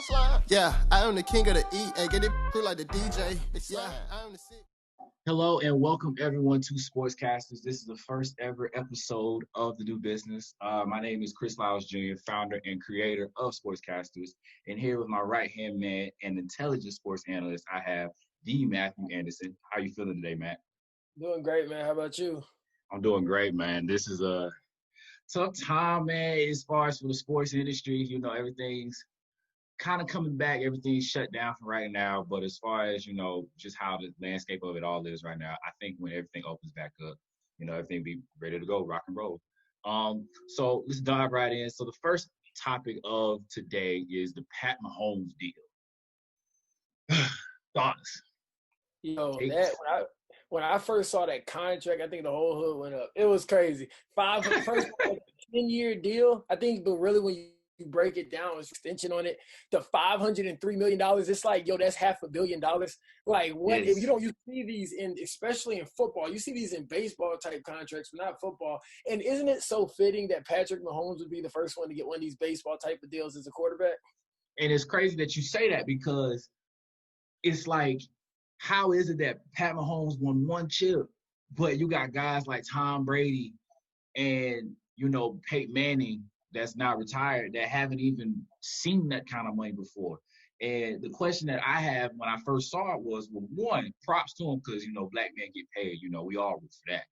slime. Yeah, I am the king of the E. Hey, get it crew like the DJ. Yeah, I am the C. Hello and welcome everyone to SportsCasters. This is the first ever episode of the new business. My name is Chris Lyles Jr., founder and creator of SportsCasters. And here with my right-hand man and intelligent sports analyst, I have the Matthew Anderson. How you feeling today, Matt? Doing great, man. How about you? I'm doing great, man. This is a tough time, man, as far as for the sports industry. You know, everything's kind of coming back. Everything's shut down for right now. But as far as, you know, just how the landscape of it all is right now, I think when everything opens back up, you know, everything will be ready to go, rock and roll. So let's dive right in. So the first topic of today is the Pat Mahomes deal. Thoughts? That when I first saw that contract, I think the whole hood went up. It was crazy. First 10-year deal. I think, but really when you break it down, it's extension on it, the $503 million. It's like, yo, that's $500 million. Like, what? Yes. If you see these especially in football, you see these in baseball type contracts, but not football. And isn't it so fitting that Patrick Mahomes would be the first one to get one of these baseball type of deals as a quarterback? And it's crazy that you say that because it's like, how is it that Pat Mahomes won one chip, but you got guys like Tom Brady and, you know, Peyton Manning that's not retired that haven't even seen that kind of money before? And the question that I have when I first saw it was, well, one, props to him because, you know, black men get paid. You know, we all root for that.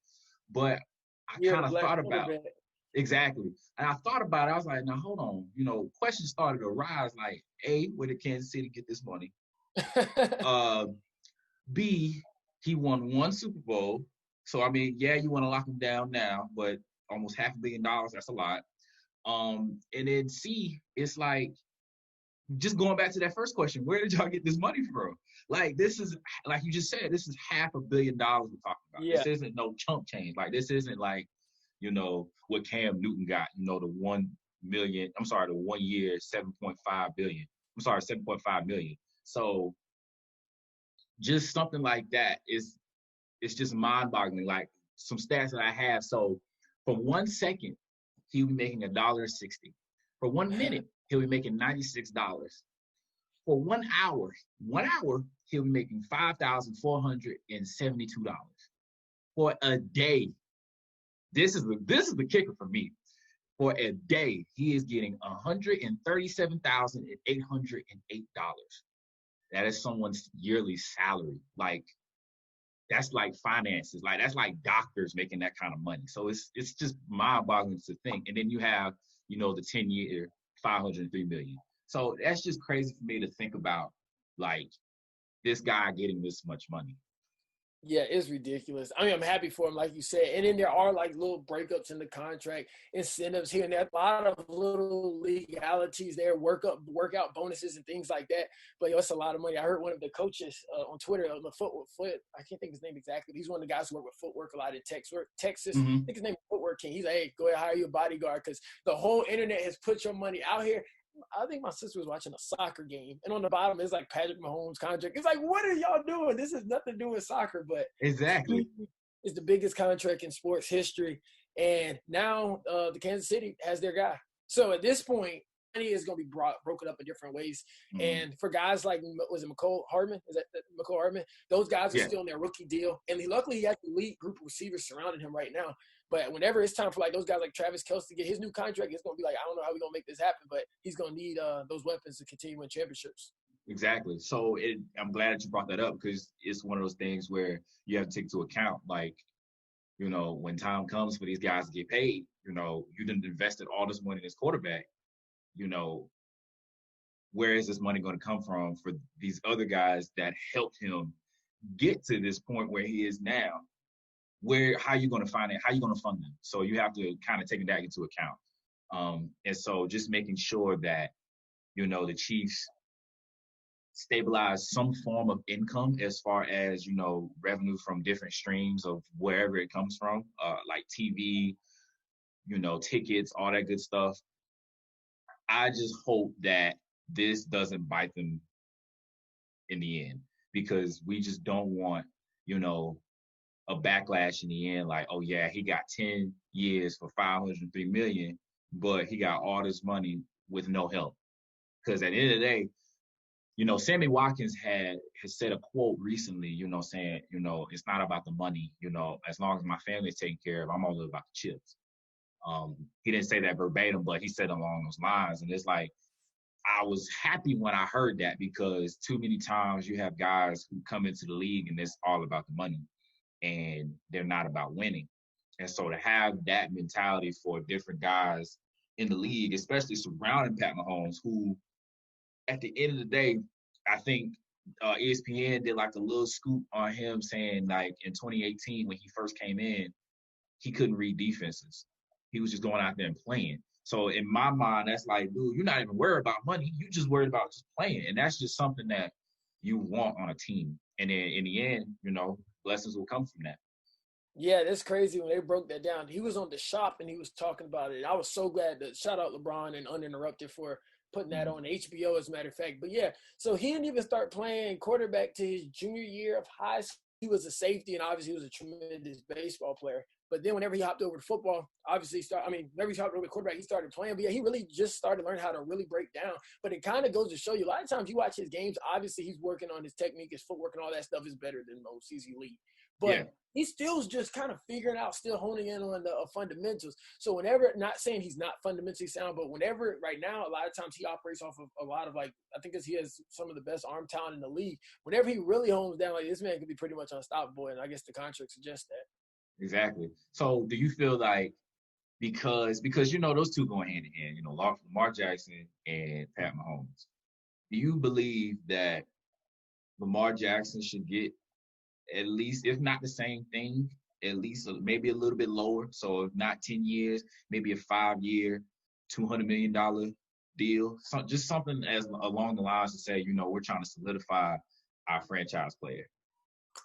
But I kind of thought about it. Exactly. And I thought about it. I was like, now, hold on. You know, questions started to arise like, A, where did Kansas City get this money? B, he won one Super Bowl. So, I mean, yeah, you want to lock him down now, but almost $500 million, that's a lot. And then C, it's like, just going back to that first question, where did y'all get this money from? Like, this is, like you just said, this is $500 million we're talking about. Yeah. This isn't no chump change. Like, this isn't like, you know, what Cam Newton got, you know, the 1 year, 7.5 billion. 7.5 million. So, just something like that it's just mind-boggling. Like some stats that I have. So for 1 second, he'll be making $1.60. For 1 minute, he'll be making $96. For 1 hour, he'll be making $5,472. For a day, this is the kicker for me. For a day, he is getting $137,808. That is someone's yearly salary. Like, that's like finances. Like, that's like doctors making that kind of money. So it's just mind-boggling to think. And then you have, you know, the 10-year, $503 million. So that's just crazy for me to think about, like, this guy getting this much money. Yeah, it's ridiculous. I mean, I'm happy for him, like you said. And then there are like little breakups in the contract, incentives here and there, a lot of little legalities there, workout bonuses and things like that. But it's a lot of money. I heard one of the coaches on Twitter, the foot, I can't think of his name exactly. He's one of the guys who work with footwork a lot in Texas. Mm-hmm. I think his name is Footwork King. He's like, hey, go ahead, hire you a bodyguard because the whole internet has put your money out here. I think my sister was watching a soccer game, and on the bottom is like Patrick Mahomes' contract. It's like, what are y'all doing? This has nothing to do with soccer, but exactly, it's the biggest contract in sports history. And now the Kansas City has their guy. So at this point, money is going to be broken up in different ways. Mm-hmm. And for guys like, was it McCole Hardman? Is that McCole Hardman? Those guys are still in their rookie deal, and luckily he has the elite group of receivers surrounding him right now. But whenever it's time for like those guys like Travis Kelce to get his new contract, it's going to be like, I don't know how we're going to make this happen, but he's going to need those weapons to continue win championships. Exactly. So I'm glad that you brought that up because it's one of those things where you have to take into account, like, you know, when time comes for these guys to get paid, you know, you didn't invested all this money in this quarterback, you know, where is this money going to come from for these other guys that helped him get to this point where he is now? How are you going to find it? How are you going to fund them? So you have to kind of take that into account. And so just making sure that, you know, the Chiefs stabilize some form of income as far as, you know, revenue from different streams of wherever it comes from, like TV, you know, tickets, all that good stuff. I just hope that this doesn't bite them in the end because we just don't want, you know, a backlash in the end, like, oh yeah, he got 10 years for $503 million, but he got all this money with no help. Because at the end of the day, Sammy Watkins has said a quote recently, saying, it's not about the money, as long as my family is taken care of, I'm all about the chips. He didn't say that verbatim, but he said along those lines. And it's like, I was happy when I heard that, because too many times you have guys who come into the league and it's all about the money and they're not about winning. And so to have that mentality for different guys in the league, especially surrounding Pat Mahomes, who at the end of the day, I think ESPN did like a little scoop on him saying, like, in 2018 when he first came in, he couldn't read defenses. He was just going out there and playing. So in my mind, that's like, dude, you're not even worried about money. You just worried about just playing. And that's just something that you want on a team. And then in the end, blessings will come from that. Yeah, that's crazy when they broke that down. He was on The Shop and he was talking about it. I was so glad to shout out LeBron and Uninterrupted for putting that on HBO, as a matter of fact. But yeah, so he didn't even start playing quarterback to his junior year of high school. He was a safety, and obviously he was a tremendous baseball player. But then whenever he hopped over to football, whenever he hopped over to quarterback, he started playing. But yeah, he really just started learning how to really break down. But it kind of goes to show you, a lot of times you watch his games, obviously he's working on his technique, his footwork, and all that stuff is better than most. He's elite. But he still's just kind of figuring out, still honing in on the fundamentals. So whenever, not saying he's not fundamentally sound, but whenever right now, a lot of times he operates off of a lot of, like, I think he has some of the best arm talent in the league. Whenever he really hones down, like, this man could be pretty much unstoppable, and I guess the contract suggests that. Exactly. So do you feel like, because those two go hand in hand, Lamar Jackson and Pat Mahomes, do you believe that Lamar Jackson should get at least, if not the same thing, at least maybe a little bit lower? So if not 10 years, maybe a 5-year, $200 million deal. So just something as along the lines to say, we're trying to solidify our franchise player.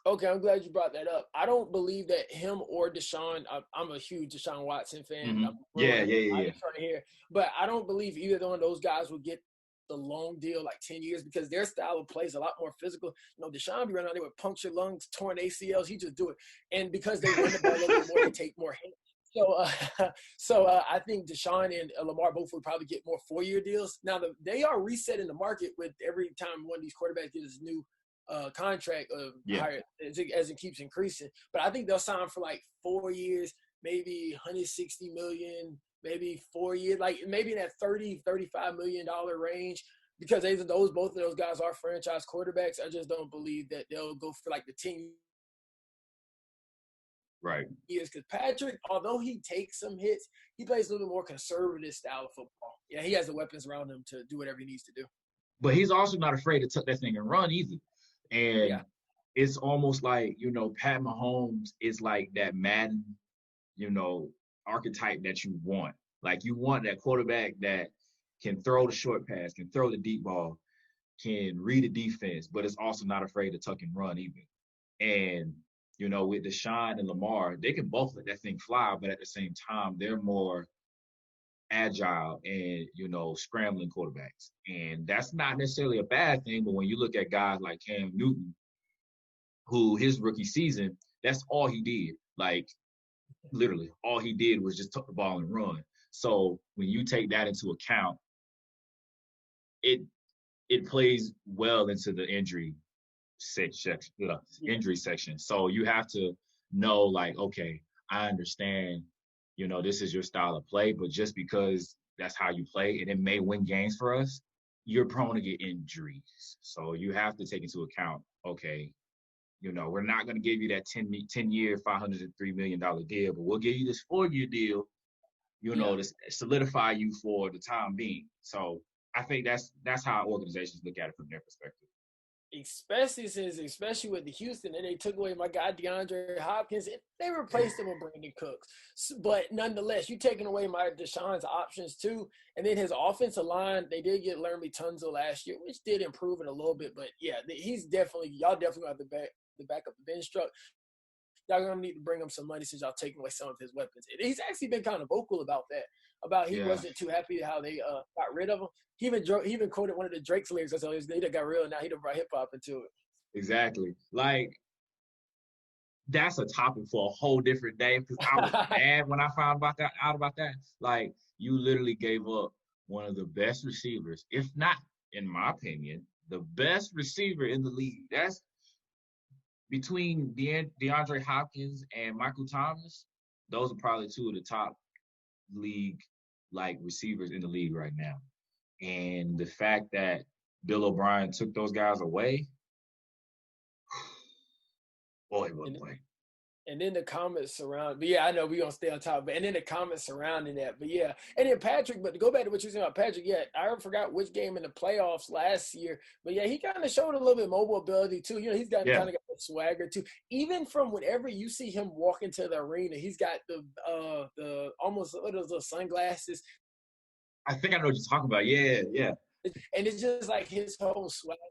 Okay, I'm glad you brought that up. I don't believe that him or Deshaun. I'm a huge Deshaun Watson fan. Mm-hmm. Yeah. But I don't believe either one of those guys will get the long deal, like 10 years, because their style of play is a lot more physical. Deshaun be running out there with punctured lungs, torn ACLs. He just do it. And because they run the ball a little bit more, they take more hits. So I think Deshaun and Lamar both would probably get more 4-year deals. Now, they are resetting the market with every time one of these quarterbacks gets a new contract higher, as it keeps increasing. But I think they'll sign for like 4 years, maybe $160 million, maybe 4 years, like maybe in that $30-35 million range, because both of those guys are franchise quarterbacks. I just don't believe that they'll go for like the 10 years, because Patrick, although he takes some hits, he plays a little bit more conservative style of football. Yeah, he has the weapons around him to do whatever he needs to do. But he's also not afraid to tuck that thing and run either. And it's almost like, Pat Mahomes is like that Madden, archetype that you want. Like, you want that quarterback that can throw the short pass, can throw the deep ball, can read the defense, but is also not afraid to tuck and run either. And, with Deshaun and Lamar, they can both let that thing fly, but at the same time, they're more agile and, scrambling quarterbacks. And that's not necessarily a bad thing, but when you look at guys like Cam Newton, who his rookie season, that's all he did. Like, literally, all he did was just tuck the ball and run. So when you take that into account, it plays well into the injury section. So you have to know, like, okay, I understand, this is your style of play, but just because that's how you play and it may win games for us, you're prone to get injuries. So you have to take into account, okay, we're not going to give you that 10-year, $503 million deal, but we'll give you this 4-year deal, to solidify you for the time being. So I think that's how organizations look at it from their perspective. Especially with the Houston, and they took away my guy DeAndre Hopkins, and they replaced him with Brandon Cooks. But nonetheless, you're taking away my Deshaun's options too. And then his offensive line, they did get Laramie Tunsil last year, which did improve it a little bit. But yeah, y'all definitely have to back up the bench truck. Y'all gonna need to bring him some money since y'all taking away some of his weapons. And he's actually been kind of vocal about that. He wasn't too happy how they got rid of him. He even quoted one of the Drake's lyrics. I said, "They got real now. He done brought hip hop into it." Exactly. Like, that's a topic for a whole different day, because I was mad when I found out about that. Like, you literally gave up one of the best receivers, if not in my opinion, the best receiver in the league. That's between DeAndre Hopkins and Michael Thomas. Those are probably two of the top league like receivers in the league right now. And the fact that Bill O'Brien took those guys away, boy, what a play. And then the comments surround, but yeah, I know we're going to stay on top, but and then the comments surrounding that, but yeah. And then Patrick, but to go back to what you were saying about Patrick, yeah, I forgot which game in the playoffs last year, but yeah, he kind of showed a little bit mobile ability too. You know, he's got kind of got the swagger too. Even from whenever you see him walk into the arena, he's got the almost what are those sunglasses. I think I know what you're talking about. Yeah, yeah. And it's just like his whole swagger.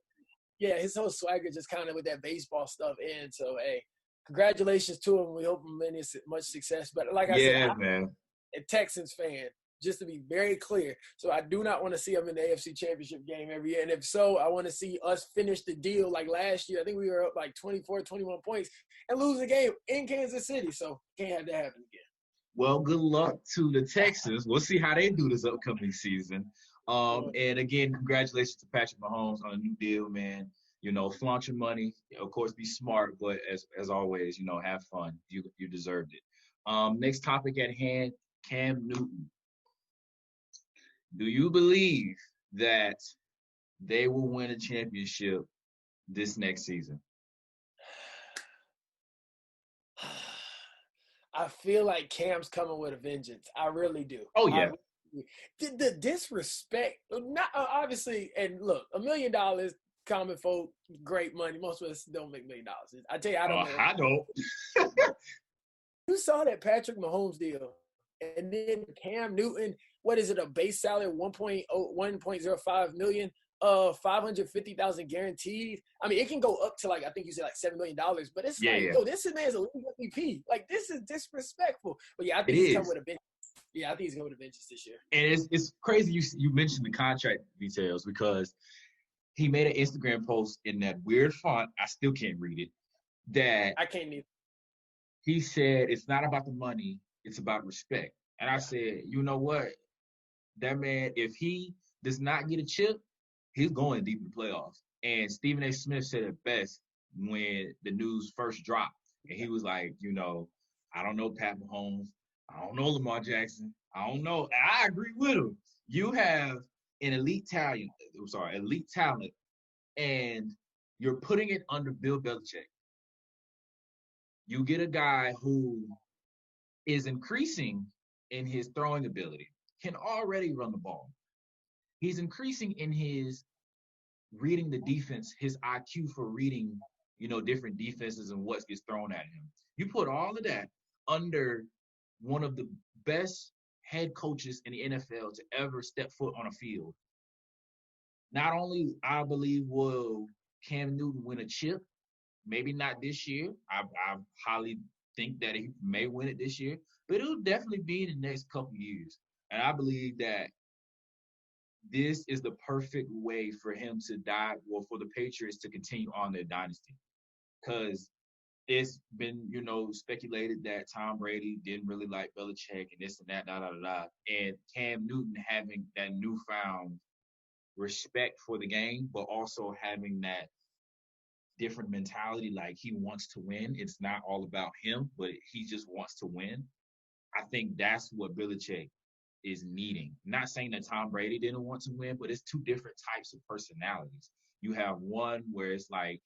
Yeah, his whole swagger just kind of with that baseball stuff in. So, hey, congratulations to him. We hope him much success. But like I said, I'm a Texans fan, just to be very clear. So I do not want to see him in the AFC Championship game every year. And if so, I want to see us finish the deal like last year. I think we were up like 24, 21 points and lose the game in Kansas City. So can't have that happen again. Well, good luck to the Texans. We'll see how they do this upcoming season. And again, congratulations to Patrick Mahomes on a new deal, man. You know, flaunt your money. Of course, be smart, but as always, you know, have fun. You deserved it. Next topic at hand, Cam Newton. Do you believe that they will win a championship this next season? I feel like Cam's coming with a vengeance. I really do. Oh, yeah. The disrespect, not obviously, and look, $1 million, common folk, great money. Most of us don't make $1 million. I tell you, I don't. I don't. You saw that Patrick Mahomes deal, and then Cam Newton. What is it? A base salary of 1.05 million, 550,000 guaranteed. I mean, it can go up to like I think you said like $7 million, but it's yo, this man's a league MVP. Like this is disrespectful. But yeah, I think he's coming with a vengeance. Yeah, I think he's going with a vengeance this year. And it's crazy you mentioned the contract details because he made an Instagram post in that weird font. I still can't read it. That I can't either. He said it's not about the money, it's about respect. And I said, you know what? That man, if he does not get a chip, he's going deep in the playoffs. And Stephen A. Smith said it best when the news first dropped. And he was like, you know, I don't know Pat Mahomes. I don't know Lamar Jackson. I don't know. And I agree with him. You have an elite talent, and you're putting it under Bill Belichick. You get a guy who is increasing in his throwing ability, can already run the ball. He's increasing in his reading the defense, his IQ for reading, you know, different defenses and what gets thrown at him. You put all of that under one of the best head coaches in the NFL to ever step foot on a field. Not only, I believe, will Cam Newton win a chip, maybe not this year. I highly think that he may win it this year, but it'll definitely be in the next couple years. And I believe that this is the perfect way for him to die, or for the Patriots to continue on their dynasty. Because it's been, you know, speculated that Tom Brady didn't really like Belichick and this and that, and Cam Newton having that newfound respect for the game, but also having that different mentality, like he wants to win. It's not all about him, but he just wants to win. I think that's what Belichick is needing. Not saying that Tom Brady didn't want to win, but it's two different types of personalities. You have one where it's like,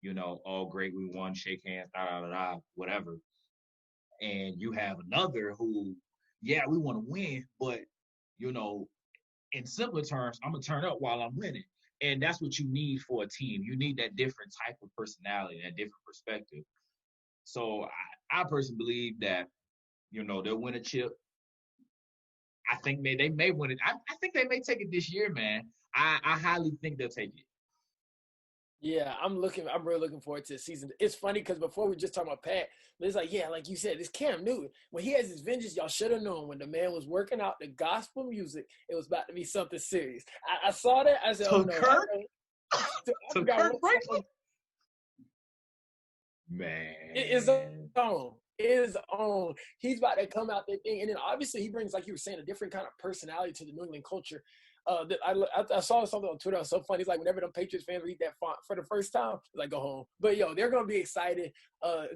you know, oh, great, we won, shake hands, whatever. And you have another who, yeah, we want to win, but, you know, in simpler terms, I'm going to turn up while I'm winning. And that's what you need for a team. You need that different type of personality, that different perspective. So I personally believe that, you know, they'll win a chip. I think they may win it. I think they may take it this year, man. I highly think they'll take it. Yeah, I'm really looking forward to the season. It's funny because before we just talking about Pat, but it's like, yeah, like you said, it's Cam Newton. When he has his vengeance, y'all should have known when the man was working out the gospel music, it was about to be something serious. I saw that. I said, oh no. To Kirk Franklin? Man. It is on. It is on. He's about to come out that thing. And then obviously he brings, like you were saying, a different kind of personality to the New England culture. I saw something on Twitter. It was so funny. It's like whenever the Patriots fans read that font for the first time, it's like go home. But yo, they're gonna be excited.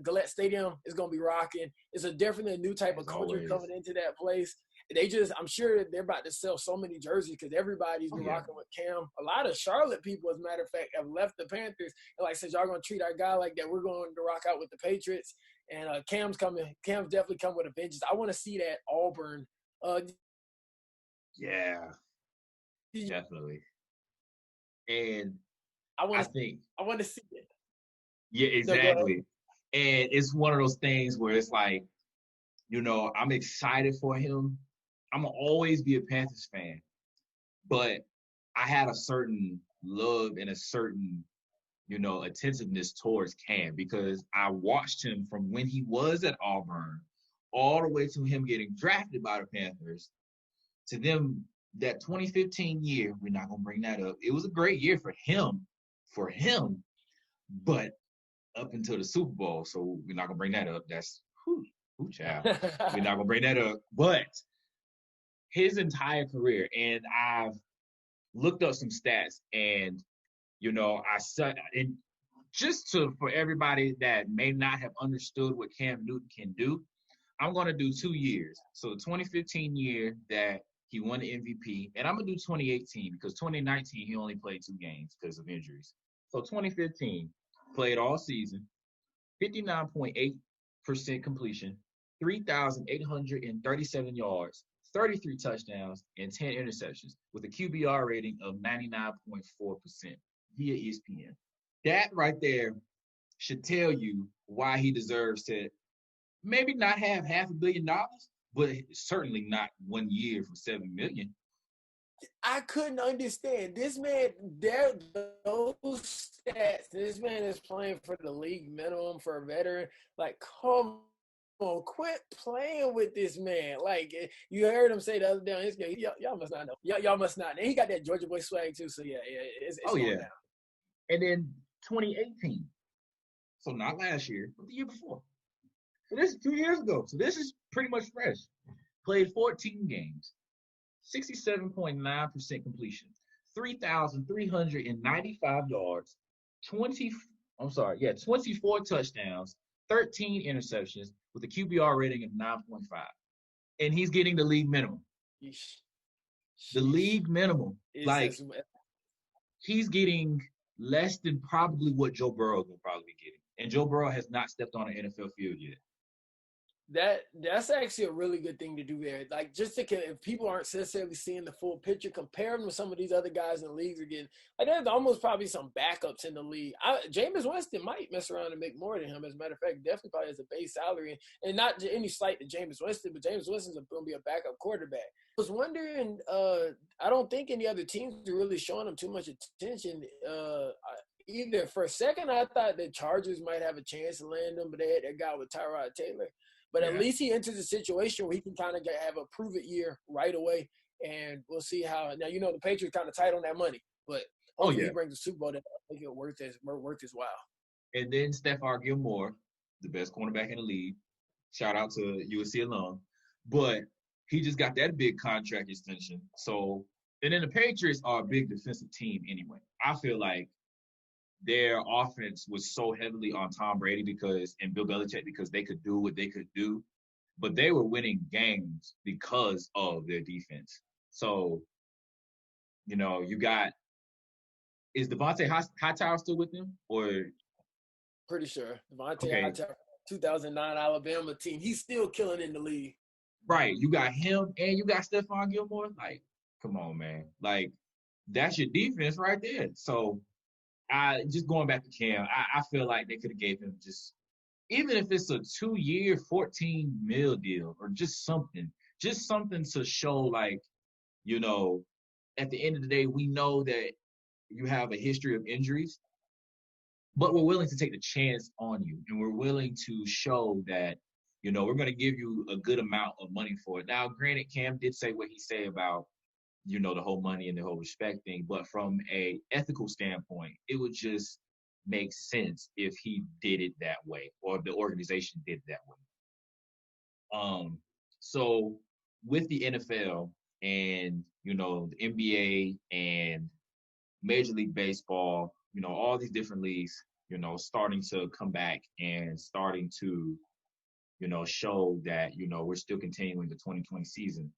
Gillette Stadium is gonna be rocking. It's a definitely a new type of culture coming into that place. I'm sure they're about to sell so many jerseys because everybody's been rocking with Cam. A lot of Charlotte people, as a matter of fact, have left the Panthers. And like, since y'all gonna treat our guy like that, we're going to rock out with the Patriots. And Cam's coming. Cam's definitely come with a vengeance. I want to see that Auburn. Yeah, definitely. And I think I want to see it. Yeah, exactly. And it's one of those things where it's like, I'm excited for him. I'm gonna always be a Panthers fan, but I had a certain love and a certain, attentiveness towards Cam because I watched him from when he was at Auburn all the way to him getting drafted by the Panthers to them that 2015 year. We're not gonna bring that up. It was a great year for him, but up until the Super Bowl, so we're not gonna bring that up. That's child. We're not gonna bring that up. But his entire career, and I've looked up some stats, and I said, and for everybody that may not have understood what Cam Newton can do, I'm gonna do 2 years. So the 2015 year that he won the MVP, and I'm gonna do 2018 because 2019 he only played 2 games because of injuries. So 2015 played all season, 59.8% completion, 3,837 yards, 33 touchdowns, and 10 interceptions with a QBR rating of 99.4% via ESPN. That right there should tell you why he deserves to maybe not have $500 million, but certainly not 1 year for $7 million. I couldn't understand this man. Those stats. This man is playing for the league minimum for a veteran. Like, come on, quit playing with this man. Like, you heard him say the other day on his game. Y'all must not know. Y'all must not. And he got that Georgia boy swag too. So it's going down. And then 2018. So not last year, but the year before. So this is 2 years ago. So this is pretty much fresh. Played 14 games. 67.9% completion, 3,395 yards, 24 touchdowns, 13 interceptions with a QBR rating of 9.5. And he's getting the league minimum. The league minimum. Like, he's getting less than probably what Joe Burrow will probably be getting. And Joe Burrow has not stepped on an NFL field yet. That's actually a really good thing to do there. Like, just if people aren't necessarily seeing the full picture, compare them with some of these other guys in the leagues again. Like, there's almost probably some backups in the league. Jameis Winston might mess around and make more than him. As a matter of fact, definitely probably has a base salary. And not any slight to Jameis Winston, but Jameis Winston's going to be a backup quarterback. I was wondering, I don't think any other teams are really showing him too much attention. Either for a second, I thought the Chargers might have a chance to land him, but they had that guy with Tyrod Taylor. But at least he enters a situation where he can kind of have a prove-it year right away, and we'll see how. Now, the Patriots kind of tight on that money, but hopefully he brings the Super Bowl to make it worth his while. And then Stephon Gilmore, the best cornerback in the league. Shout out to USC alum. But he just got that big contract extension. So, and then the Patriots are a big defensive team anyway. I feel like their offense was so heavily on Tom Brady and Bill Belichick because they could do what they could do, but they were winning games because of their defense. So, you got, is Devontae Hightower still with them, or? Pretty sure Devontae Hightower, 2009 Alabama team. He's still killing in the league. Right, you got him and you got Stephon Gilmore. Like, come on, man. Like, that's your defense right there. So. Just going back to Cam, I feel like they could have gave him just, even if it's a 2-year, $14 million deal or just something to show, like, at the end of the day, we know that you have a history of injuries, but we're willing to take the chance on you, and we're willing to show that, we're going to give you a good amount of money for it. Now, granted, Cam did say what he said about, the whole money and the whole respect thing. But from a ethical standpoint, it would just make sense if he did it that way or the organization did it that way. So with the NFL and, the NBA and Major League Baseball, all these different leagues, starting to come back and starting to, show that, we're still continuing the 2020 season.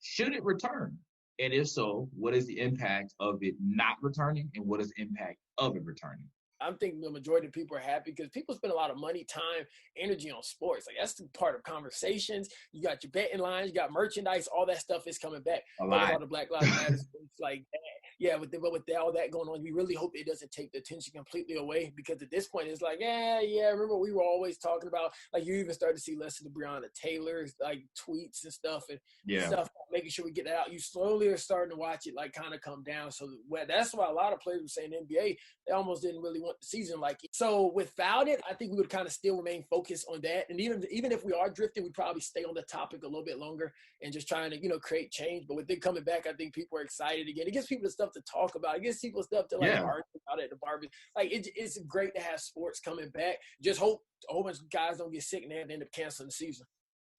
Should it return? And if so, what is the impact of it not returning, and what is the impact of it returning? I'm thinking the majority of people are happy because people spend a lot of money, time, energy on sports. Like, that's the part of conversations. You got your betting lines, you got merchandise, all that stuff is coming back. A But with lot. all the Black Lives Matter, it's like that. Yeah, with all that going on, we really hope it doesn't take the attention completely away, because at this point, it's like, remember we were always talking about, like, you even started to see less of the Breonna Taylor's, like, tweets and stuff and stuff, making sure we get that out. You slowly are starting to watch it, like, kind of come down. So that's why a lot of players were saying NBA, they almost didn't really want the season like it. So without it, I think we would kind of still remain focused on that. And even if we are drifting, we'd probably stay on the topic a little bit longer and just trying to, create change. But with it coming back, I think people are excited again. It gives people stuff to talk about. It gives people stuff to argue about at the barbecue. Like, it's great to have sports coming back. Just hope a whole bunch of guys don't get sick and they have to end up canceling the season.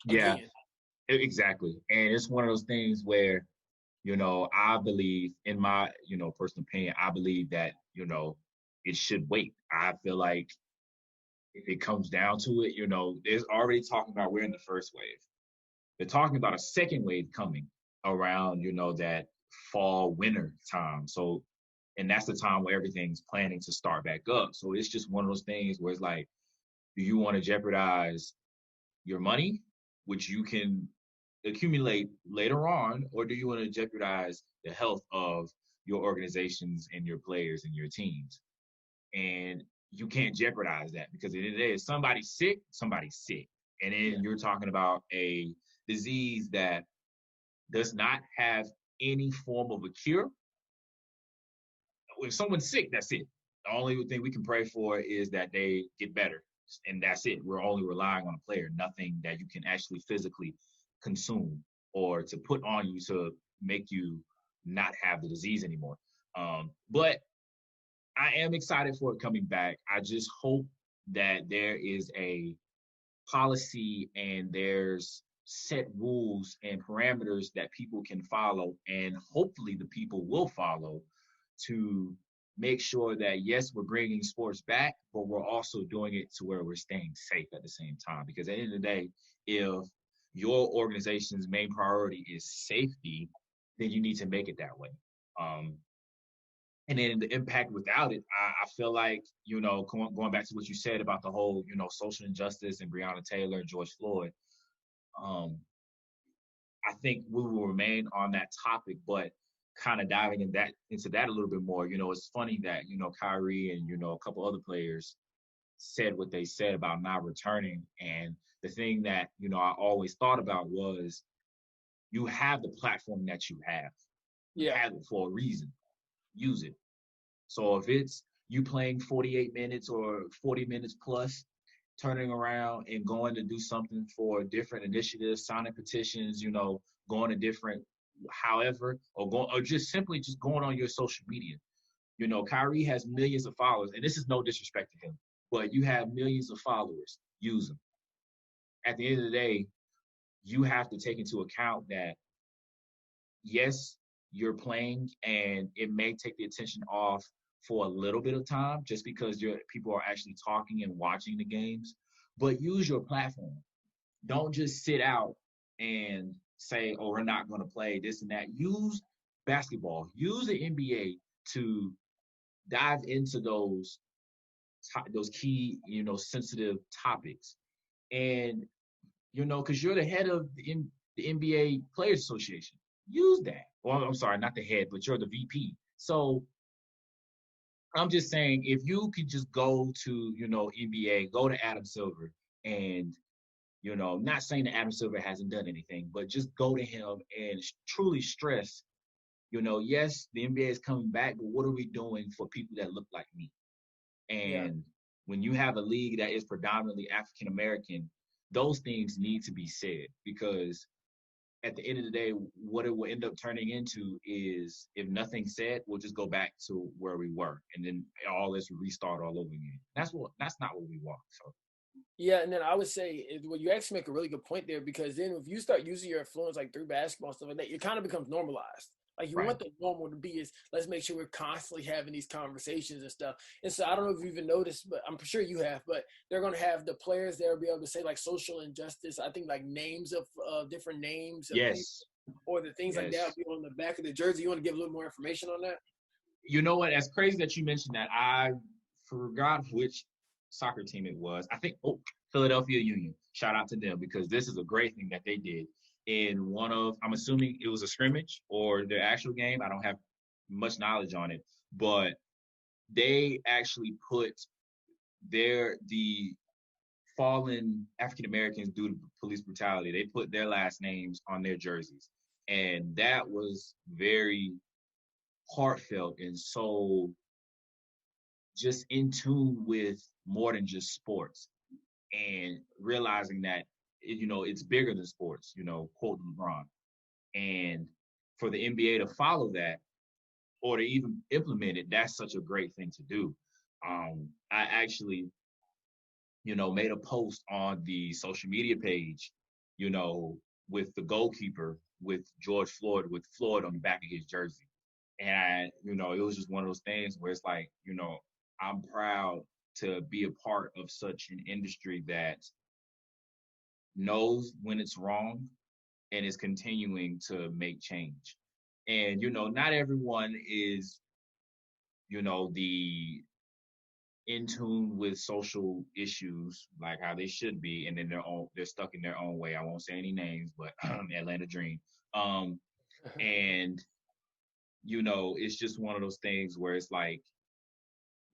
Yeah, exactly. And it's one of those things where, I believe, in my, personal opinion, I believe that, it should wait. I feel like if it comes down to it, there's already talking about we're in the first wave. They're talking about a second wave coming around, that fall, winter time. So, and that's the time where everything's planning to start back up. So it's just one of those things where it's like, do you want to jeopardize your money, which you can accumulate later on, or do you want to jeopardize the health of your organizations and your players and your teams? And you can't jeopardize that, because at the end of the day, if somebody's sick, somebody's sick. And then you're talking about a disease that does not have any form of a cure. If someone's sick, that's it. The only thing we can pray for is that they get better. And that's it. We're only relying on a player, nothing that you can actually physically consume or to put on you to make you not have the disease anymore. But I am excited for it coming back. I just hope that there is a policy and there's set rules and parameters that people can follow, and hopefully the people will follow, to make sure that, yes, we're bringing sports back, but we're also doing it to where we're staying safe at the same time. Because at the end of the day, if your organization's main priority is safety, then you need to make it that way. And then the impact without it, I feel like, going back to what you said about the whole, social injustice and Breonna Taylor and George Floyd, I think we will remain on that topic, but kind of diving into that a little bit more. It's funny that, Kyrie and, a couple other players said what they said about not returning. And the thing that, I always thought about was, you have the platform that you have. You have it for a reason. Use it. So if it's you playing 48 minutes or 40 minutes plus, turning around and going to do something for different initiatives, signing petitions, going to different, however, or just simply just going on your social media. Kyrie has millions of followers, and this is no disrespect to him, but you have millions of followers. Use them. At the end of the day, you have to take into account that, yes, you're playing, and it may take the attention off for a little bit of time just because people are actually talking and watching the games, but use your platform. Don't just sit out and say, oh, we're not going to play this and that. Use basketball, use the NBA to dive into those key, sensitive topics. And, because you're the head of the NBA Players Association, use that. Well, I'm sorry, not the head, but you're the VP. So I'm just saying, if you could just go to, NBA, go to Adam Silver, and, not saying that Adam Silver hasn't done anything, but just go to him and truly stress, yes, the NBA is coming back, but what are we doing for people that look like me? And when you have a league that is predominantly African American, those things need to be said, because at the end of the day, what it will end up turning into is, if nothing's said, we'll just go back to where we were, and then all this restart all over again. That's not what we want. So. Yeah, and then I would say, well, you actually make a really good point there, because then if you start using your influence like through basketball and stuff like that, it kind of becomes normalized. Like you Right. want the normal to be is let's make sure we're constantly having these conversations and stuff. And so I don't know if you've even noticed, but I'm sure you have. But they're going to have the players there be able to say like social injustice. I think like names of different names of people Yes. or the things like that Yes. will be on the back of the jersey. You want to give a little more information on that? You know what? That's crazy that you mentioned that. I forgot which soccer team it was. I think Philadelphia Union. Shout out to them because this is a great thing that they did in one of. I'm assuming it was a scrimmage or their actual game. I don't have much knowledge on it, but they actually put the fallen African Americans due to police brutality. They put their last names on their jerseys, and that was very heartfelt and so just in tune with more than just sports and realizing that it's bigger than sports, quote LeBron. And for the NBA to follow that or to even implement it, that's such a great thing to do. I actually, made a post on the social media page, you know, with the goalkeeper with George Floyd, with Floyd on the back of his jersey. And, it was just one of those things where it's like, I'm proud to be a part of such an industry that knows when it's wrong and is continuing to make change. And, not everyone is, the in tune with social issues like how they should be, and then they're stuck in their own way. I won't say any names, but Atlanta Dream. And it's just one of those things where it's like,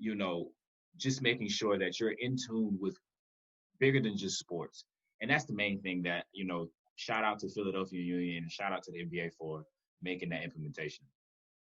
you know, just making sure that you're in tune with bigger than just sports. And that's the main thing that, shout out to Philadelphia Union and shout out to the NBA for making that implementation.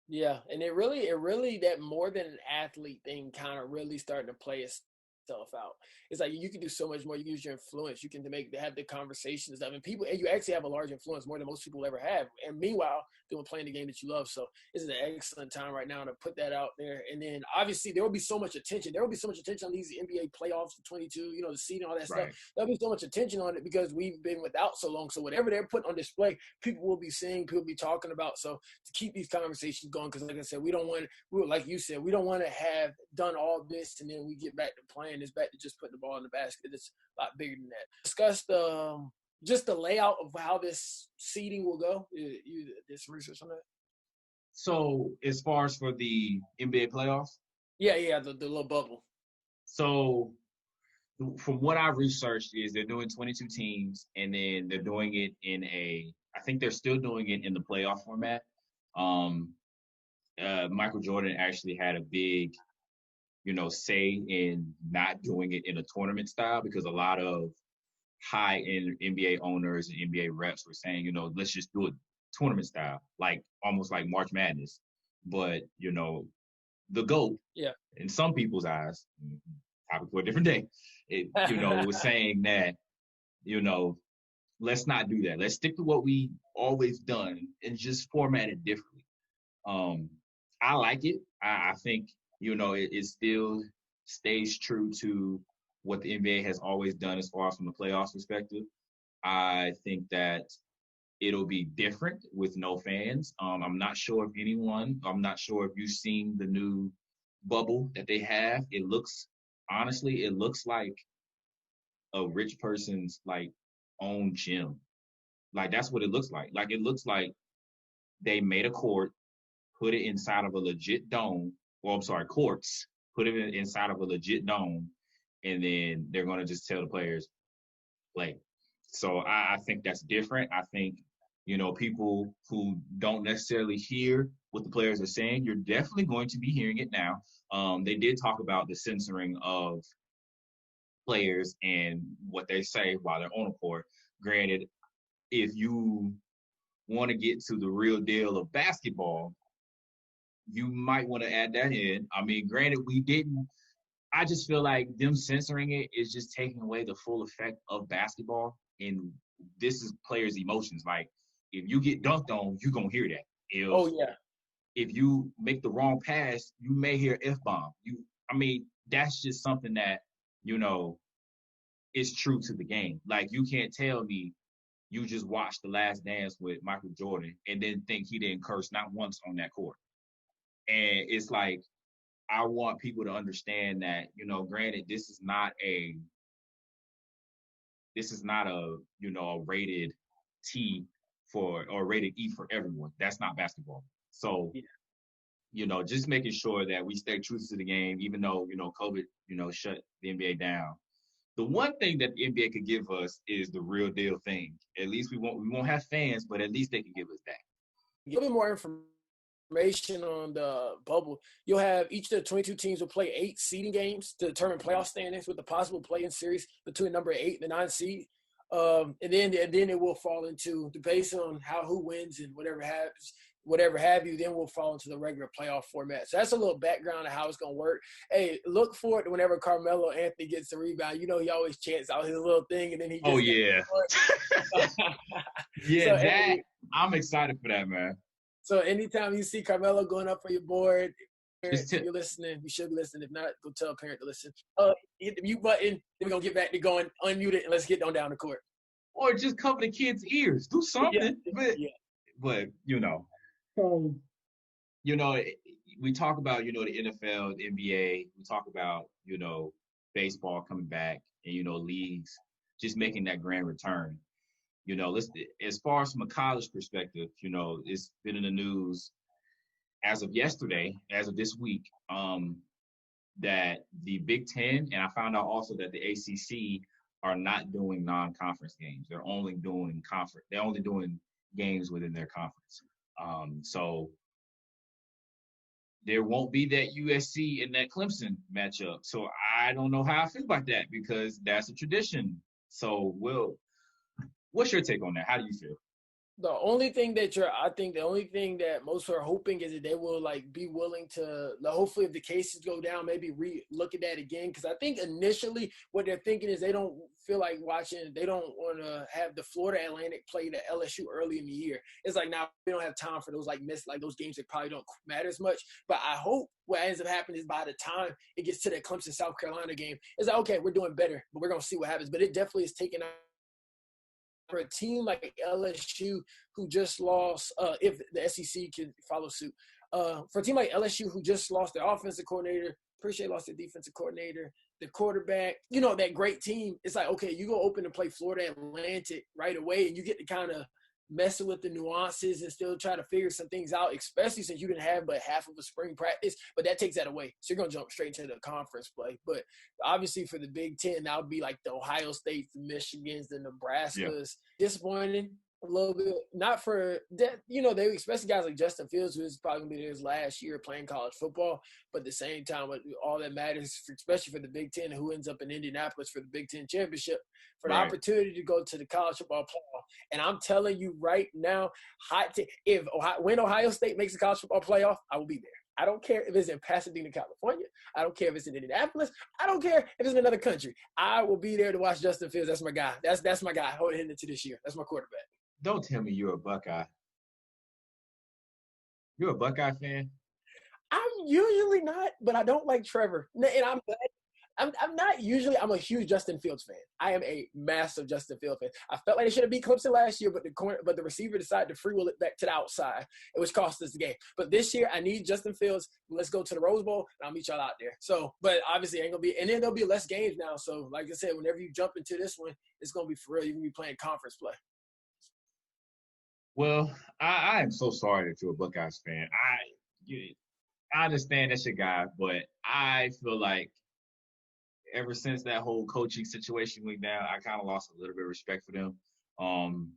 Yeah, and it really that more than an athlete thing kind of really starting to play itself out. It's like you can do so much more. You can use your influence. You can have the conversations. I mean, people, and you actually have a large influence more than most people ever have. And meanwhile, doing playing the game that you love. So this is an excellent time right now to put that out there. And then obviously there will be so much attention. There will be so much attention on these NBA playoffs, 22. The seed and all that stuff. Right. There'll be so much attention on it because we've been without so long. So whatever they're putting on display, people will be seeing, people will be talking about. So to keep these conversations going, because like I said, we don't want, like you said, we don't want to have done all this and then we get back to playing. It's back to just putting the ball in the basket. It's a lot bigger than that. Discuss just the layout of how this seeding will go. You did some research on that? So as far as for the NBA playoffs, yeah, the little bubble. so from what I've researched is they're doing 22 teams and then they're doing it I think they're still doing it in the playoff format. Michael Jordan actually had a big, say in not doing it in a tournament style because a lot of high-end NBA owners and NBA reps were saying, let's just do it tournament style, like almost like March Madness. But, the GOAT, yeah, in some people's eyes, topic for a different day, was saying that, let's not do that. Let's stick to what we always done and just format it differently. I like it. I think, it still stays true to what the NBA has always done as far as from the playoffs perspective. I think that it'll be different with no fans. I'm not sure if you've seen the new bubble that they have. Honestly, it looks like a rich person's like own gym. Like that's what it looks like. Like it looks like they made a court, put it inside of a legit dome. Well, I'm sorry, courts, put it inside of a legit dome, and then they're going to just tell the players, play. So I think that's different. I think, people who don't necessarily hear what the players are saying, you're definitely going to be hearing it now. They did talk about the censoring of players and what they say while they're on the court. Granted, if you want to get to the real deal of basketball, you might want to add that in. I mean, granted, we didn't. I just feel like them censoring it is just taking away the full effect of basketball. And this is players' emotions. Like, if you get dunked on, you're going to hear that. If you make the wrong pass, you may hear F-bomb. That's just something that, is true to the game. Like, you can't tell me you just watched The Last Dance with Michael Jordan and then think he didn't curse not once on that court. And it's like, I want people to understand that, granted, this is not a, a rated T or rated E for everyone. That's not basketball. So, just making sure that we stay true to the game, even though, COVID, shut the NBA down. The one thing that the NBA could give us is the real deal thing. At least we won't have fans, but at least they can give us that. A little bit more information on the bubble. You'll have each of the 22 teams will play 8 seeding games to determine playoff standings, with the possible play-in series between number 8 and the 9 seed. And then it will fall into, based on who wins and whatever have you, then we'll fall into the regular playoff format. So that's a little background of how it's going to work. Hey, look forward to whenever Carmelo Anthony gets the rebound. He always chants out his little thing, and then he gets yeah, I'm excited for that, man. So anytime you see Carmelo going up for your board, if you're listening, you should be listening. If not, go tell a parent to listen. Hit the mute button, then we're going to get back to going, unmute it, and let's get on down the court. Or just cover the kids' ears. Do something. But So, we talk about, the NFL, the NBA. We talk about, baseball coming back and, leagues just making that grand return. As far as from a college perspective, it's been in the news as of yesterday, as of this week, that the Big Ten, and I found out also that the ACC are not doing non-conference games. They're only doing games within their conference. So there won't be that USC and that Clemson matchup. So I don't know how I feel about that, because that's a tradition. So, what's your take on that? How do you feel? The only thing that most are hoping is that they will be willing to, hopefully if the cases go down, maybe look at that again. Because I think initially what they're thinking is they don't feel like they don't want to have the Florida Atlantic play the LSU early in the year. It's like, now we don't have time for those those games that probably don't matter as much. But I hope what ends up happening is by the time it gets to that Clemson South Carolina game, it's like, okay, we're doing better, but we're going to see what happens. But it definitely is taking out for a team like LSU, who just lost, if the SEC can follow suit, for a team like LSU, who just lost their offensive coordinator, appreciate lost their defensive coordinator, the quarterback, that great team. It's like, okay, you go open and play Florida Atlantic right away, and you get to kind of messing with the nuances and still try to figure some things out, especially since you didn't have but half of a spring practice. But that takes that away. So you're going to jump straight into the conference play. But obviously for the Big Ten, that would be like the Ohio States, the Michigans, the Nebraskas. Yeah. Disappointing a little bit. Not for that, they especially guys like Justin Fields, who is probably going to be his last year playing college football. But at the same time, all that matters, especially for the Big Ten, who ends up in Indianapolis for the Big Ten championship, for the opportunity to go to the college football playoff. And I'm telling you right now, when Ohio State makes the college football playoff, I will be there. I don't care if it's in Pasadena, California. I don't care if it's in Indianapolis. I don't care if it's in another country. I will be there to watch Justin Fields. That's my guy. That's my guy heading into this year. That's my quarterback. Don't tell me you're a Buckeye. You're a Buckeye fan? I'm usually not, but I don't like Trevor. And I'm not usually. I'm a huge Justin Fields fan. I am a massive Justin Fields fan. I felt like they should have beat Clemson last year, but the receiver decided to freewheel it back to the outside, which cost us the game. But this year, I need Justin Fields. Let's go to the Rose Bowl, and I'll meet y'all out there. So, but obviously, ain't gonna be. And then there'll be less games now. So, like I said, whenever you jump into this one, it's gonna be for real. You're gonna be playing conference play. Well, I am so sorry that you're a Buckeyes fan. I understand that's your guy, but I feel like ever since that whole coaching situation went down, I kind of lost a little bit of respect for them. And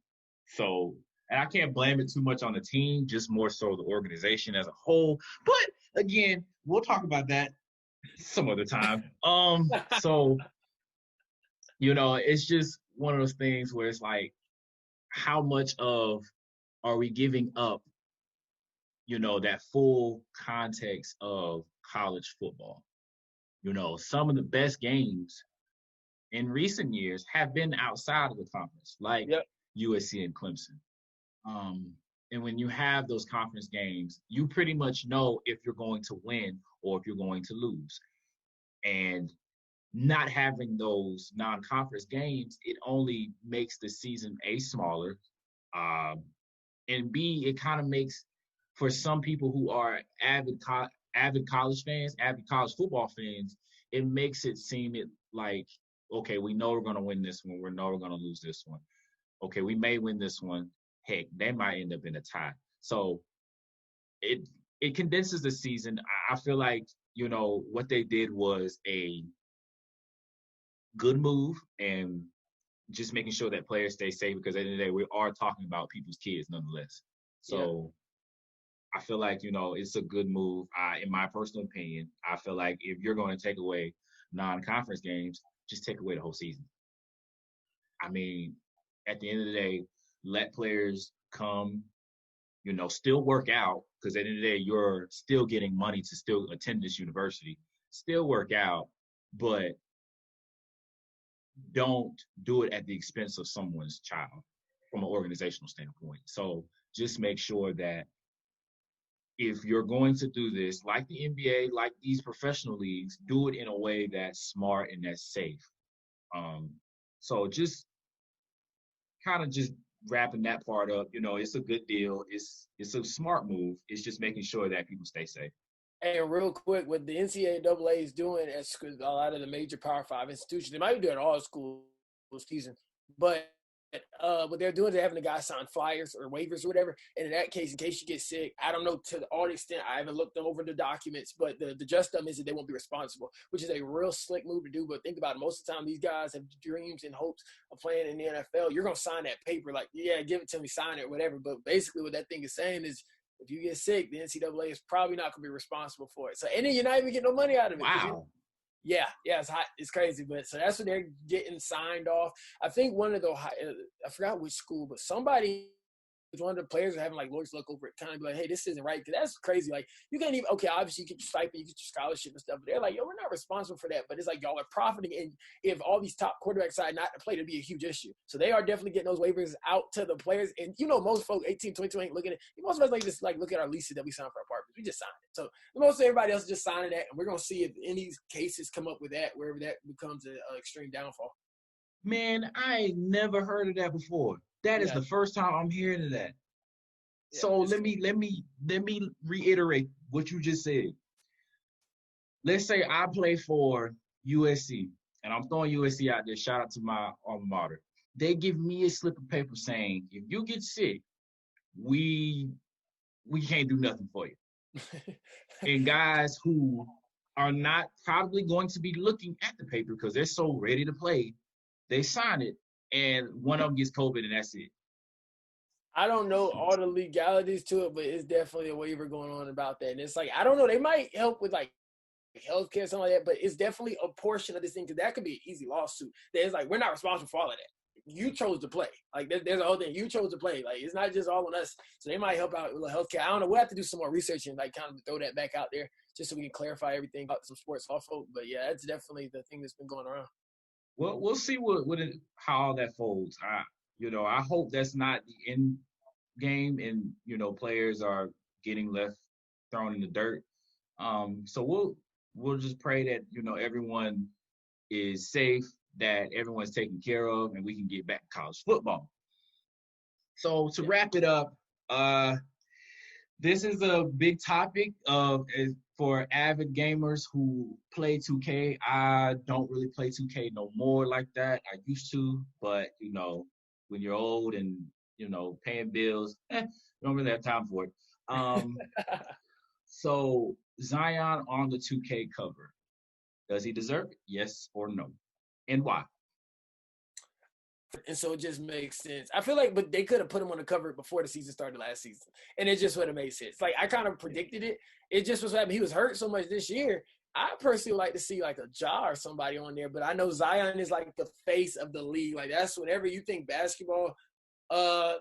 I can't blame it too much on the team, just more so the organization as a whole. But again, we'll talk about that some other time. It's just one of those things where it's like, how much of are we giving up, that full context of college football? Some of the best games in recent years have been outside of the conference, like USC and Clemson. And when you have those conference games, you pretty much know if you're going to win or if you're going to lose. And not having those non-conference games, it only makes the season smaller, um, and B, it kind of makes for some people who are avid college fans, avid college football fans, it makes it seem like, okay, we know we're gonna win this one, we know we're gonna lose this one. Okay, we may win this one. Heck, they might end up in a tie. So it it condenses the season. I feel like what they did was a good move, and just making sure that players stay safe, because at the end of the day, we are talking about people's kids nonetheless. So I feel like, it's a good move. In my personal opinion, I feel like if you're going to take away non-conference games, just take away the whole season. I mean, at the end of the day, let players come, still work out, because at the end of the day, you're still getting money to still attend this university, still work out, but don't do it at the expense of someone's child from an organizational standpoint. So just make sure that if you're going to do this, like the NBA, like these professional leagues, do it in a way that's smart and that's safe. So just kind of just wrapping that part up, it's a good deal. It's a smart move. It's just making sure that people stay safe. And real quick, what the NCAA is doing at a lot of the major Power 5 institutions, they might be doing all school season, but what they're doing is they're having the guys sign flyers or waivers or whatever. And in that case, in case you get sick, I don't know to all the extent, I haven't looked over the documents, but the just is that they won't be responsible, which is a real slick move to do. But think about it. Most of the time, these guys have dreams and hopes of playing in the NFL. You're going to sign that paper like, yeah, give it to me, sign it, whatever. But basically what that thing is saying is, if you get sick, the NCAA is probably not going to be responsible for it. So, and then you're not even getting no money out of it. Wow. Yeah, it's hot. It's crazy. But so that's what they're getting signed off. I think one of the, I forgot which school, but somebody, one of the players are having like lawyers look over it, kind of be like, hey, this isn't right. Because that's crazy. Like, you can't even, okay, obviously you get your stipend, you get your scholarship and stuff, but they're like, yo, we're not responsible for that. But it's like, y'all are profiting. And if all these top quarterbacks decide not to play, it'd be a huge issue. So they are definitely getting those waivers out to the players. And most folks, 18, 22 ain't looking at it. Most of us like just like look at our leases that we signed for apartments. We just signed it. So most of everybody else is just signing that. And we're going to see if any cases come up with that, wherever that becomes an extreme downfall. Man, I ain't never heard of that before. That is the first time I'm hearing of that. So let me reiterate what you just said. Let's say I play for USC, and I'm throwing USC out there. Shout out to my alma mater. They give me a slip of paper saying, if you get sick, we can't do nothing for you. And guys who are not probably going to be looking at the paper because they're so ready to play, they sign it, and one of them gets COVID, and that's it. I don't know all the legalities to it, but it's definitely a waiver going on about that. And it's like, I don't know, they might help with like healthcare, something like that, but it's definitely a portion of this thing, because that could be an easy lawsuit. It's like, we're not responsible for all of that. You chose to play. Like, there's a whole thing. You chose to play. Like, it's not just all on us. So they might help out with healthcare. I don't know. We'll have to do some more research and like kind of throw that back out there just so we can clarify everything about some sports law folk. But yeah, that's definitely the thing that's been going around. Well, we'll see how all that folds. I hope that's not the end game, and players are getting left thrown in the dirt. So we'll just pray that everyone is safe, that everyone's taken care of, and we can get back to college football. So to wrap it up, this is a big topic for avid gamers who play 2K. I don't really play 2K no more like that. I used to, but when you're old and paying bills, you don't really have time for it. So Zion on the 2K cover, does he deserve it? Yes or no? And why? And so it just makes sense. I feel like, but they could have put him on the cover before the season started last season, and it just would have made sense. Like, I kind of predicted it. It just was happening. He was hurt so much this year. I personally would like to see like a Ja or somebody on there, but I know Zion is like the face of the league. Like, that's whenever you think basketball.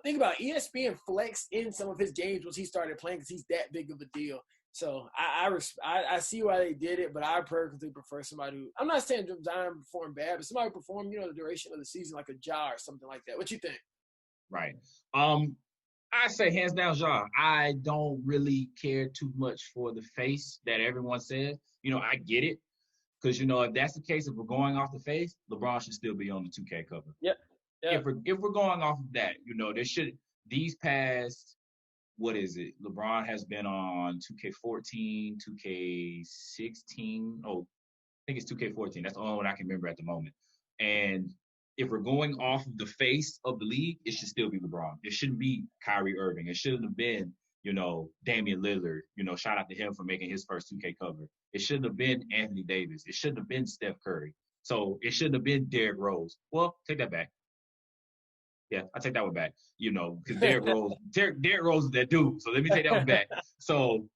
Think about ESPN flexed in some of his games once he started playing because he's that big of a deal. So I see why they did it, but I personally prefer somebody who, I'm not saying Zion performed bad, but somebody who performed, the duration of the season, like a Ja or something like that. What you think? Right. I say hands down Ja. I don't really care too much for the face that everyone says. I get it. Because, you know, if that's the case, if we're going off the face, LeBron should still be on the 2K cover. Yep. If we're going off of that, you know, these past, what is it? LeBron has been on 2K14, 2K16. Oh, I think it's 2K14. That's the only one I can remember at the moment. And if we're going off of the face of the league, it should still be LeBron. It shouldn't be Kyrie Irving. It shouldn't have been, you know, Damian Lillard. You know, shout out to him for making his first 2K cover. It shouldn't have been Anthony Davis. It shouldn't have been Steph Curry. So it shouldn't have been Derrick Rose. Well, take that back. Yeah, I take that one back. You know, because Derrick Rose is that dude. So let me take that one back. So,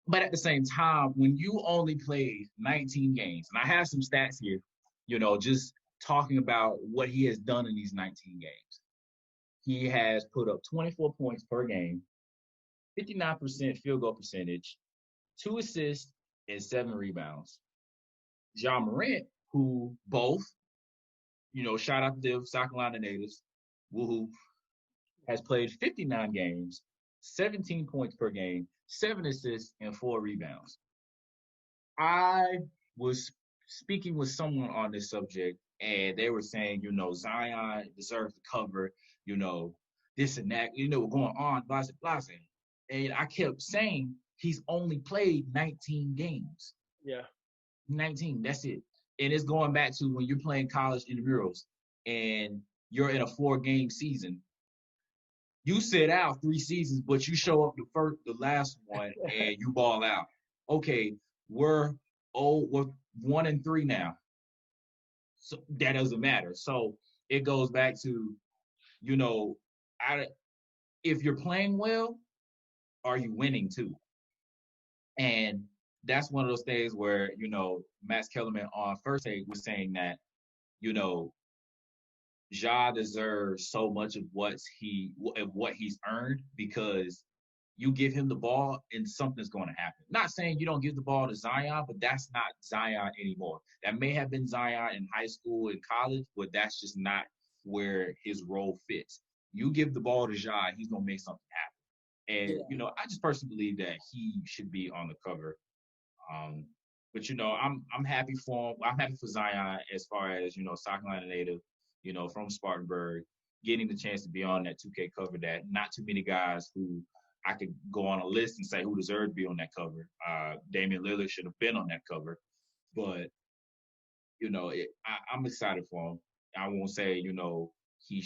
but at the same time, when you only played 19 games, and I have some stats here, you know, just talking about what he has done in these 19 games. He has put up 24 points per game, 59% field goal percentage, 2 assists, and 7 rebounds. Ja Morant, who both, you know, shout out to the South Carolina natives, woohoo, has played 59 games, 17 points per game, 7 assists, and 4 rebounds. I was speaking with someone on this subject, and they were saying, you know, Zion deserves the cover, you know, this and that, you know, going on, blah, blah, blah. And I kept saying he's only played 19 games. Yeah. 19, that's it. And it's going back to when you're playing college intramurals and you're in a 4-game season. You sit out 3 seasons, but you show up the last one and you ball out. Okay, we're 1-3 now. So that doesn't matter. So it goes back to, you know, if you're playing well, are you winning too? And that's one of those things where, you know, Max Kellerman on First Take was saying that, you know, Ja deserves so much of what he's earned because you give him the ball and something's going to happen. Not saying you don't give the ball to Zion, but that's not Zion anymore. That may have been Zion in high school and college, but that's just not where his role fits. You give the ball to Ja, he's going to make something happen. And, you know, I just personally believe that he should be on the cover. But, you know, I'm happy for him. I'm happy for Zion as far as, you know, South Carolina native, you know, from Spartanburg, getting the chance to be on that 2K cover that not too many guys who I could go on a list and say who deserved to be on that cover. Damian Lillard should have been on that cover. But, you know, I'm excited for him. I won't say, you know, he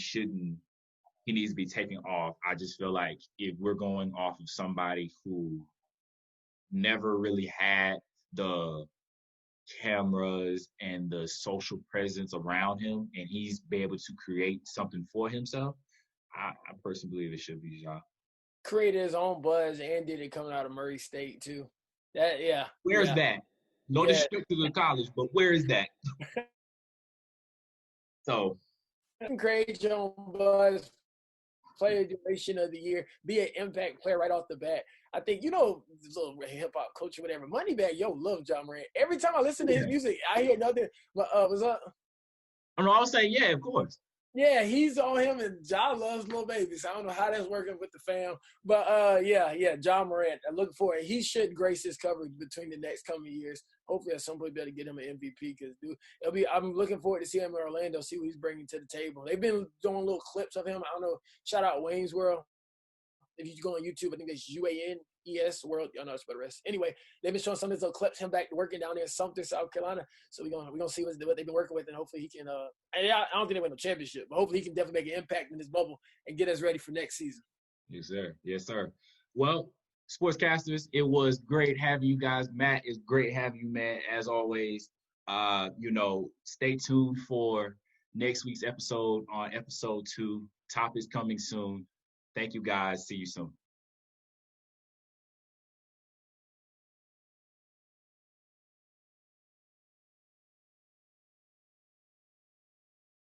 needs to be taken off. I just feel like if we're going off of somebody who never really had the cameras and the social presence around him and he's been able to create something for himself, I personally believe it should be Ja. Created his own buzz and did it coming out of Murray State too. Where's that? No disrespect to the college, but where is that? So create your own buzz, play the duration of the year, be an impact player right off the bat. I think, you know, this little hip hop coach or whatever, Moneybag, love Ja Morant. Every time I listen to his music, I hear nothing. But what's up? I was saying, yeah, of course. Yeah, he's on him, and Ja loves Lil Baby. So I don't know how that's working with the fam. But, Ja Morant. I'm looking for it. He should grace his coverage between the next coming years. Hopefully at some point better get him an MVP because, dude, I'm looking forward to see him in Orlando, see what he's bringing to the table. They've been doing little clips of him. I don't know. Shout out Wayne's World. If you go on YouTube, I think it's UANES World. I know it's better rest. Anyway, they've been showing some of those little clips, him back working down there in Sumter, South Carolina. So we're gonna see what they've been working with, and hopefully he can. I don't think they win no championship, but hopefully he can definitely make an impact in this bubble and get us ready for next season. Yes, sir. Yes, sir. Well, Sportscasters, it was great having you guys. Matt, it's great having you, man. As always, you know, stay tuned for next week's episode on episode 2. Topics coming soon. Thank you, guys. See you soon.